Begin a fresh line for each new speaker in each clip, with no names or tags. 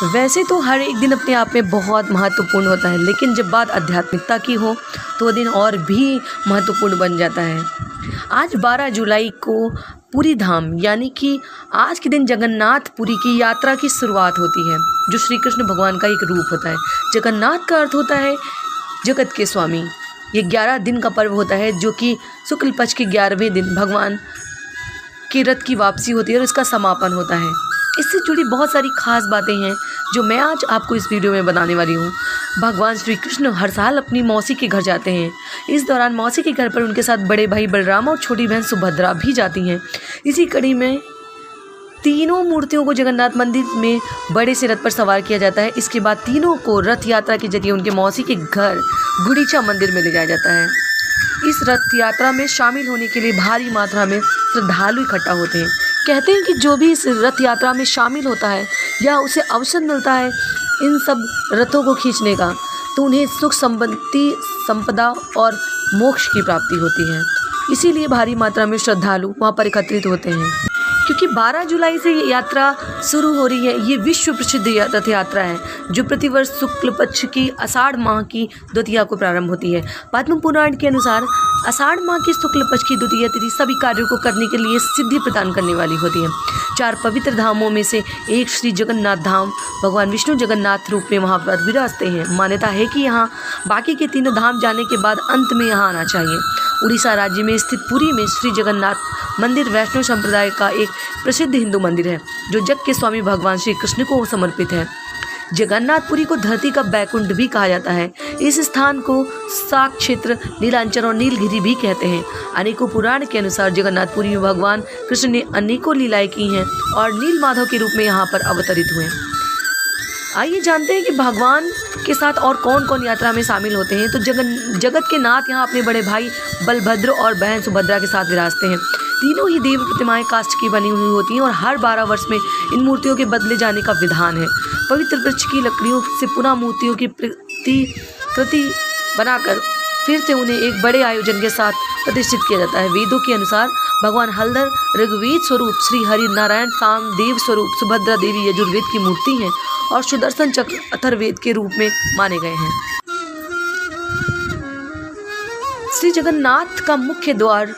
वैसे तो हर एक दिन अपने आप में बहुत महत्वपूर्ण होता है, लेकिन जब बात आध्यात्मिकता की हो तो वो दिन और भी महत्वपूर्ण बन जाता है। आज 12 जुलाई को पुरी धाम यानी कि आज के दिन जगन्नाथपुरी की यात्रा की शुरुआत होती है, जो श्री कृष्ण भगवान का एक रूप होता है। जगन्नाथ का अर्थ होता है जगत के स्वामी। ये 11 दिन का पर्व होता है, जो कि शुक्ल पक्ष के 11वें दिन भगवान के रथ की वापसी होती है और इसका समापन होता है। इससे जुड़ी बहुत सारी खास बातें हैं जो मैं आज आपको इस वीडियो में बताने वाली हूँ। भगवान श्री कृष्ण हर साल अपनी मौसी के घर जाते हैं। इस दौरान मौसी के घर पर उनके साथ बड़े भाई बलराम और छोटी बहन सुभद्रा भी जाती हैं। इसी कड़ी में तीनों मूर्तियों को जगन्नाथ मंदिर में बड़े से रथ पर सवार किया जाता है। इसके बाद तीनों को रथ यात्रा के जरिए उनके मौसी के घर गुड़ीचा मंदिर में ले जाया जाता है। इस रथ यात्रा में शामिल होने के लिए भारी मात्रा में श्रद्धालु इकट्ठा होते हैं। कहते हैं कि जो भी इस रथ यात्रा में शामिल होता है या उसे अवसर मिलता है इन सब रथों को खींचने का, तो उन्हें सुख संपत्ति संपदा और मोक्ष की प्राप्ति होती है। इसीलिए भारी मात्रा में श्रद्धालु वहाँ पर एकत्रित होते हैं। क्योंकि 12 जुलाई से ये यात्रा शुरू हो रही है। ये विश्व प्रसिद्ध रथ यात्रा है जो प्रतिवर्ष शुक्ल पक्ष की आषाढ़ माह की द्वितीया को प्रारंभ होती है। पद्म पुराण के अनुसार आषाढ़ माह की शुक्ल पक्ष की द्वितीया तिथि सभी कार्यों को करने के लिए सिद्धि प्रदान करने वाली होती है। 4 पवित्र धामों में से एक श्री जगन्नाथ धाम भगवान विष्णु जगन्नाथ रूप में वहाँ पर विराजते हैं। मान्यता है कि यहाँ बाकी के तीनों धाम जाने के बाद अंत में यहाँ आना चाहिए। उड़ीसा राज्य में स्थित पुरी में श्री जगन्नाथ मंदिर वैष्णव संप्रदाय का एक प्रसिद्ध हिंदू मंदिर है, जो जग के स्वामी भगवान श्री कृष्ण को समर्पित है। जगन्नाथपुरी को धरती का बैकुंठ भी कहा जाता है। इस स्थान को साक क्षेत्र, नीलांचल और नीलगिरी भी कहते हैं। अनेकों पुराण के अनुसार जगन्नाथपुरी में भगवान कृष्ण ने अनेकों लीलाएं की हैं और नील माधव के रूप में यहाँ पर अवतरित हुए। आइए जानते हैं कि भगवान के साथ और कौन कौन यात्रा में शामिल होते हैं। तो जगत के नाथ यहाँ अपने बड़े भाई बलभद्र और बहन सुभद्रा के साथ विराजते हैं। तीनों ही देव प्रतिमाएं काष्ठ की बनी हुई होती हैं और हर 12 वर्ष में इन मूर्तियों के बदले जाने का विधान है। पवित्र वृक्ष की लकड़ियों से पुनः मूर्तियों की प्रतिकृति बनाकर फिर से उन्हें एक बड़े आयोजन के साथ प्रतिष्ठित किया जाता है। वेदों के अनुसार भगवान हलधर ऋग्वेद स्वरूप, श्री हरि नारायण साम देव स्वरूप, सुभद्रा देवी यजुर्वेद की मूर्ति हैं और सुदर्शन चक्र अथर्ववेद के रूप में माने गए हैं। श्री जगन्नाथ का मुख्य द्वार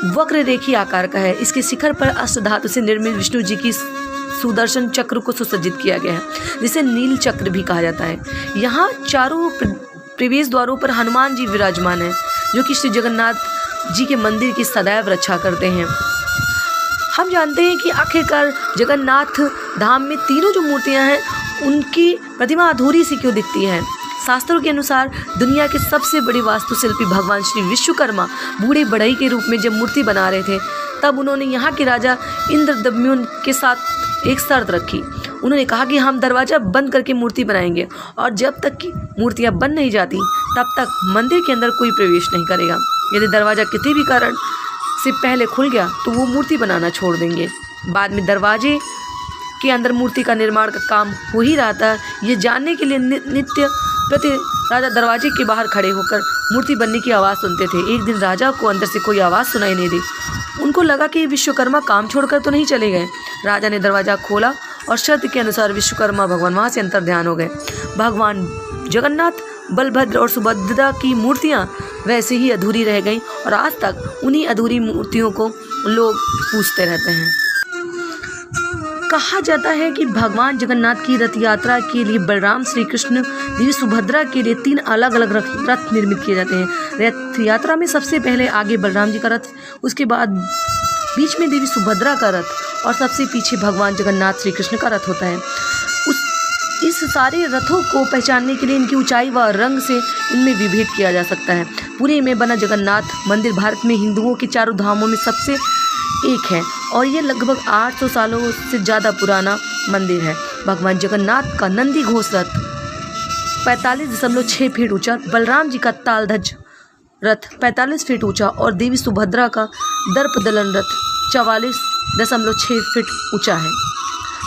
वक्र रेखी आकार का है। इसके शिखर पर अष्टधातु से निर्मित विष्णु जी की सुदर्शन चक्र को सुसज्जित किया गया है, जिसे नील चक्र भी कहा जाता है। यहाँ चारों प्रवेश द्वारों पर हनुमान जी विराजमान हैं, जो कि श्री जगन्नाथ जी के मंदिर की सदैव रक्षा करते हैं। हम जानते हैं कि आखिरकार जगन्नाथ धाम में तीनों जो मूर्तियां हैं उनकी प्रतिमा अधूरी सी क्यों दिखती है। शास्त्रों के अनुसार दुनिया के सबसे बड़ी वास्तुशिल्पी भगवान श्री विश्वकर्मा बूढ़े बढ़ई के रूप में जब मूर्ति बना रहे थे, तब उन्होंने यहाँ के राजा इंद्रदम्युन के साथ एक शर्त रखी। उन्होंने कहा कि हम दरवाज़ा बंद करके मूर्ति बनाएंगे और जब तक कि मूर्तियाँ बन नहीं जाती तब तक मंदिर के अंदर कोई प्रवेश नहीं करेगा। यदि दरवाज़ा किसी भी कारण से पहले खुल गया तो वो मूर्ति बनाना छोड़ देंगे। बाद में दरवाजे के अंदर मूर्ति का निर्माण का काम हो ही रहा था। ये जानने के लिए नित्य प्रति राजा दरवाजे के बाहर खड़े होकर मूर्ति बनने की आवाज़ सुनते थे। एक दिन राजा को अंदर से कोई आवाज़ सुनाई नहीं दी। उनको लगा कि विश्वकर्मा काम छोड़कर तो नहीं चले गए। राजा ने दरवाज़ा खोला और शर्त के अनुसार विश्वकर्मा भगवान वहाँ से अंतर्ध्यान हो गए। भगवान जगन्नाथ, बलभद्र और सुभद्रा की मूर्तियाँ वैसे ही अधूरी रह गईं और आज तक उन्हीं अधूरी मूर्तियों को लोग पूजते रहते हैं। कहा जाता है कि भगवान जगन्नाथ की रथ यात्रा के लिए बलराम, श्री कृष्ण, देवी सुभद्रा के लिए 3 अलग अलग रथ निर्मित किए जाते हैं। रथ यात्रा में सबसे पहले आगे बलराम जी का रथ, उसके बाद बीच में देवी सुभद्रा का रथ और सबसे पीछे भगवान जगन्नाथ श्री कृष्ण का रथ होता है। इस सारे रथों को पहचानने के लिए इनकी ऊंचाई व रंग से इनमें विभेद किया जा सकता है। पुरी में बना जगन्नाथ मंदिर भारत में हिंदुओं के चारों धामों में सबसे एक है और ये लगभग 800 सालों से ज़्यादा पुराना मंदिर है। भगवान जगन्नाथ का नंदी घोष रथ 45.6 फीट ऊंचा, बलराम जी का तालध्वज रथ 45 फीट ऊंचा और देवी सुभद्रा का दर्पदलन रथ 44.6 फीट ऊंचा है।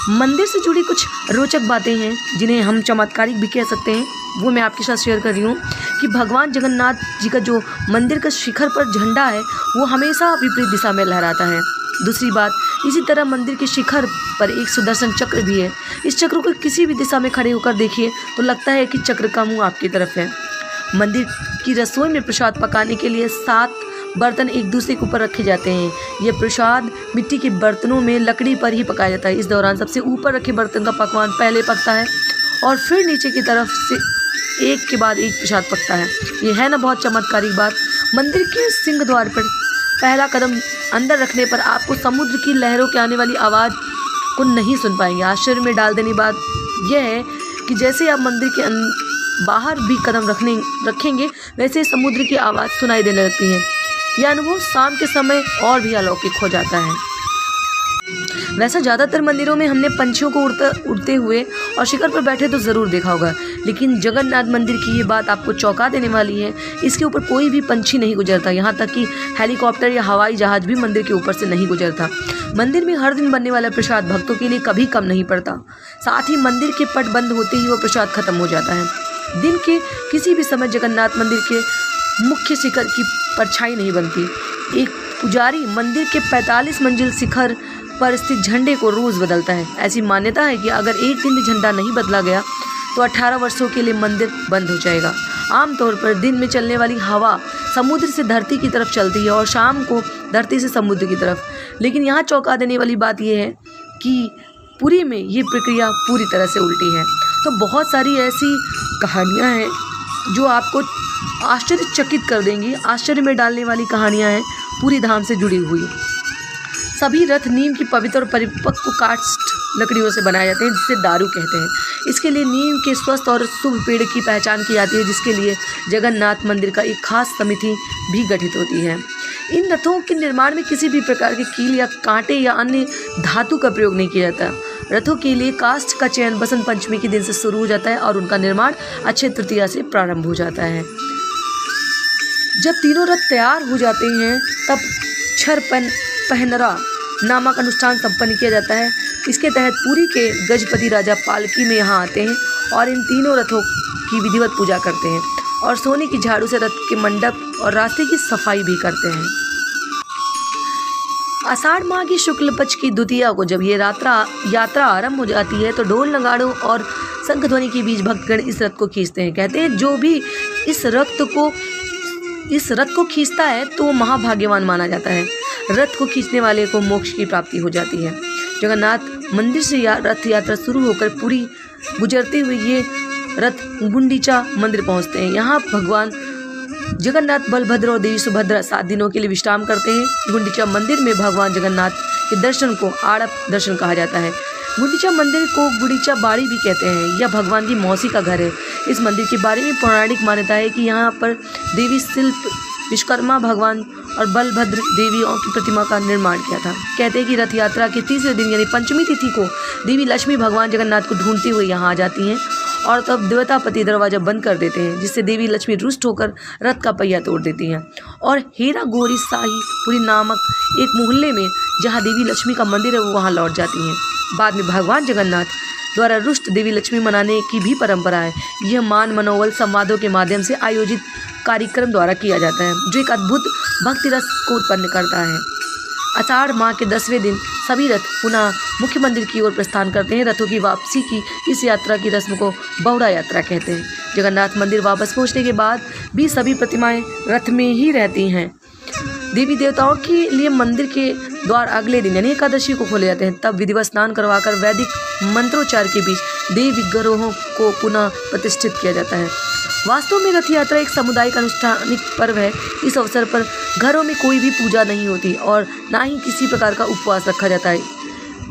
मंदिर से जुड़ी कुछ रोचक बातें हैं जिन्हें हम चमत्कारिक भी कह सकते हैं, वो मैं आपके साथ शेयर कर रही हूँ कि भगवान जगन्नाथ जी का जो मंदिर का शिखर पर झंडा है वो हमेशा विपरीत दिशा में लहराता है। दूसरी बात इसी तरह मंदिर के शिखर पर एक सुदर्शन चक्र भी है। इस चक्र को किसी भी दिशा में खड़े होकर देखिए तो लगता है कि चक्र का मुंह आपकी तरफ है। मंदिर की रसोई में प्रसाद पकाने के लिए 7 बर्तन एक दूसरे के ऊपर रखे जाते हैं। यह प्रसाद मिट्टी के बर्तनों में लकड़ी पर ही पकाया जाता है। इस दौरान सबसे ऊपर रखे बर्तन का पकवान पहले पकता है और फिर नीचे की तरफ से एक के बाद एक प्रसाद पकता है। ये है ना बहुत चमत्कारिक बात। मंदिर के सिंह द्वार पर पहला कदम अंदर रखने पर आपको समुद्र की लहरों के आने वाली आवाज़ को नहीं सुन पाएंगे। आश्चर्य में डाल देने बात यह है कि जैसे आप मंदिर के बाहर भी कदम रखेंगे वैसे समुद्र की आवाज़ सुनाई देने लगती है। यह अनुभव शाम के समय और भी अलौकिक हो जाता है। वैसा ज़्यादातर मंदिरों में हमने पंछियों को उड़ते हुए और शिखर पर बैठे तो ज़रूर देखा होगा, लेकिन जगन्नाथ मंदिर की ये बात आपको चौंका देने वाली है। इसके ऊपर कोई भी पंछी नहीं गुजरता, यहाँ तक कि हेलीकॉप्टर या हवाई जहाज़ भी मंदिर के ऊपर से नहीं गुजरता। मंदिर में हर दिन बनने वाला प्रसाद भक्तों के लिए कभी कम नहीं पड़ता। साथ ही मंदिर के पट बंद होते ही वो प्रसाद खत्म हो जाता है। दिन के किसी भी समय जगन्नाथ मंदिर के मुख्य शिखर की परछाई नहीं बनती। एक पुजारी मंदिर के 45 मंजिल शिखर पर स्थित झंडे को रोज़ बदलता है। ऐसी मान्यता है कि अगर एक दिन भी झंडा नहीं बदला गया तो 18 वर्षों के लिए मंदिर बंद हो जाएगा। आमतौर पर दिन में चलने वाली हवा समुद्र से धरती की तरफ चलती है और शाम को धरती से समुद्र की तरफ। लेकिन यहाँ चौंका देने वाली बात यह है कि पुरी में ये प्रक्रिया पूरी तरह से उल्टी है। तो बहुत सारी ऐसी कहानियाँ हैं जो आपको आश्चर्यचकित कर देंगी। आश्चर्य में डालने वाली कहानियाँ हैं पूरी धाम से जुड़ी हुई। सभी रथ नीम की पवित्र और परिपक्व काष्ठ लकड़ियों से बनाए जाते हैं, जिसे दारू कहते हैं। इसके लिए नीम के स्वस्थ और शुभ पेड़ की पहचान की जाती है, जिसके लिए जगन्नाथ मंदिर का एक खास समिति भी गठित होती है। इन रथों के निर्माण में किसी भी प्रकार के कील या कांटे या अन्य धातु का प्रयोग नहीं किया जाता। रथों के लिए काष्ठ का चयन बसंत पंचमी के दिन से शुरू हो जाता है और उनका निर्माण अक्षय तृतीया से प्रारंभ हो जाता है। जब तीनों रथ तैयार हो जाते हैं तब छर पहनरा नामक अनुष्ठान संपन्न किया जाता है। इसके तहत पुरी के गजपति राजा पालकी में यहाँ आते हैं और इन तीनों रथों की विधिवत पूजा करते हैं और सोने की झाड़ू से रथ के मंडप और रास्ते की सफाई भी करते हैं। आषाढ़ माह की शुक्ल पक्ष की द्वितीया को जब ये यात्रा आरंभ हो जाती है तो ढोल नगाड़ों और शंख ध्वनि के बीच भक्तगण इस रथ को खींचते हैं। कहते हैं जो भी इस रथ को खींचता है तो वो महाभाग्यवान माना जाता है। रथ को खींचने वाले को मोक्ष की प्राप्ति हो जाती है। जगन्नाथ मंदिर से रथ यात्रा शुरू होकर पूरी गुजरते हुए ये रथ गुंडीचा मंदिर पहुंचते हैं। यहाँ भगवान जगन्नाथ, बलभद्र और देवी सुभद्रा 7 दिनों के लिए विश्राम करते हैं। गुंडीचा मंदिर में भगवान जगन्नाथ के दर्शन को आड़प दर्शन कहा जाता है। गुंडीचा मंदिर को गुंडीचा बाड़ी भी कहते हैं। यह भगवान की मौसी का घर है। इस मंदिर के बारे में पौराणिक मान्यता है कि यहाँ पर देवी शिल्प विश्वकर्मा भगवान और बलभद्र देवियों की प्रतिमा का निर्माण किया था। कहते हैं कि रथ यात्रा के तीसरे दिन यानी पंचमी तिथि को देवी लक्ष्मी भगवान जगन्नाथ को ढूंढते हुए यहाँ आ जाती हैं और तब देवतापति दरवाजा बंद कर देते हैं, जिससे देवी लक्ष्मी रुष्ट होकर रथ का पहिया तोड़ देती हैं और हेरा गोरी शाही पुरी नामक एक मोहल्ले में जहाँ देवी लक्ष्मी का मंदिर है वो वहाँ लौट जाती हैं। बाद में भगवान जगन्नाथ द्वारा रुष्ट देवी लक्ष्मी मनाने की भी परंपरा है। यह मान मनोबल संवादों के माध्यम से आयोजित कार्यक्रम द्वारा किया जाता है, जो एक अद्भुत भक्ति रस को उत्पन्न करता है। आषाढ़ माह के 10वें दिन सभी रथ पुनः मुख्य मंदिर की ओर प्रस्थान करते हैं। रथों की वापसी की इस यात्रा की रस्म को बहुड़ा यात्रा कहते हैं। जगन्नाथ मंदिर वापस पहुंचने के बाद भी सभी प्रतिमाएं रथ में ही रहती हैं। देवी देवताओं के लिए मंदिर के द्वार अगले दिन यानी एकादशी को खोले जाते हैं। तब विधिवत स्नान करवाकर वैदिक मंत्रोच्चार के बीच देवी विग्रहों को पुनः प्रतिष्ठित किया जाता है। वास्तव में रथ यात्रा एक सामुदायिक अनुष्ठानिक पर्व है। इस अवसर पर घरों में कोई भी पूजा नहीं होती और ना ही किसी प्रकार का उपवास रखा जाता है।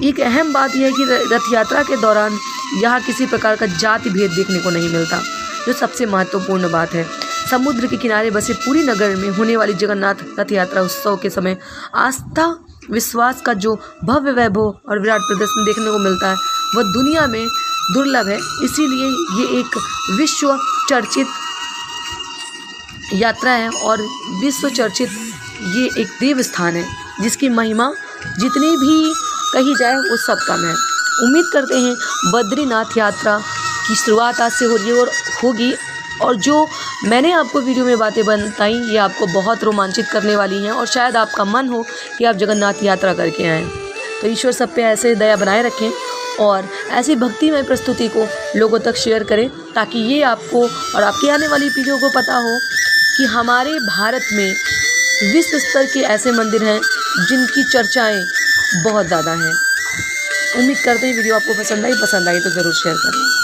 एक अहम बात यह है कि रथ यात्रा के दौरान यहाँ किसी प्रकार का जाति भेद देखने को नहीं मिलता, जो सबसे महत्वपूर्ण बात है। समुद्र के किनारे बसे पुरी नगर में होने वाली जगन्नाथ रथ यात्रा उत्सव के समय आस्था विश्वास का जो भव्य वैभव और विराट प्रदर्शन देखने को मिलता है वह दुनिया में दुर्लभ है। इसीलिए ये एक विश्व चर्चित यात्रा है और विश्व चर्चित ये एक देव स्थान है, जिसकी महिमा जितनी भी कही जाए वो सब कम है। उम्मीद करते हैं बद्रीनाथ यात्रा की शुरुआत आज से हो रही है और होगी, और जो मैंने आपको वीडियो में बातें बताई ये आपको बहुत रोमांचित करने वाली हैं और शायद आपका मन हो कि आप जगन्नाथ यात्रा करके आएँ। तो ईश्वर सब पे ऐसे दया बनाए रखें और ऐसी भक्तिमय प्रस्तुति को लोगों तक शेयर करें, ताकि ये आपको और आपकी आने वाली पीढ़ियों को पता हो कि हमारे भारत में विश्व स्तर के ऐसे मंदिर हैं जिनकी चर्चाएं बहुत ज़्यादा हैं। उम्मीद करते हैं वीडियो आपको पसंद आई तो ज़रूर शेयर करें।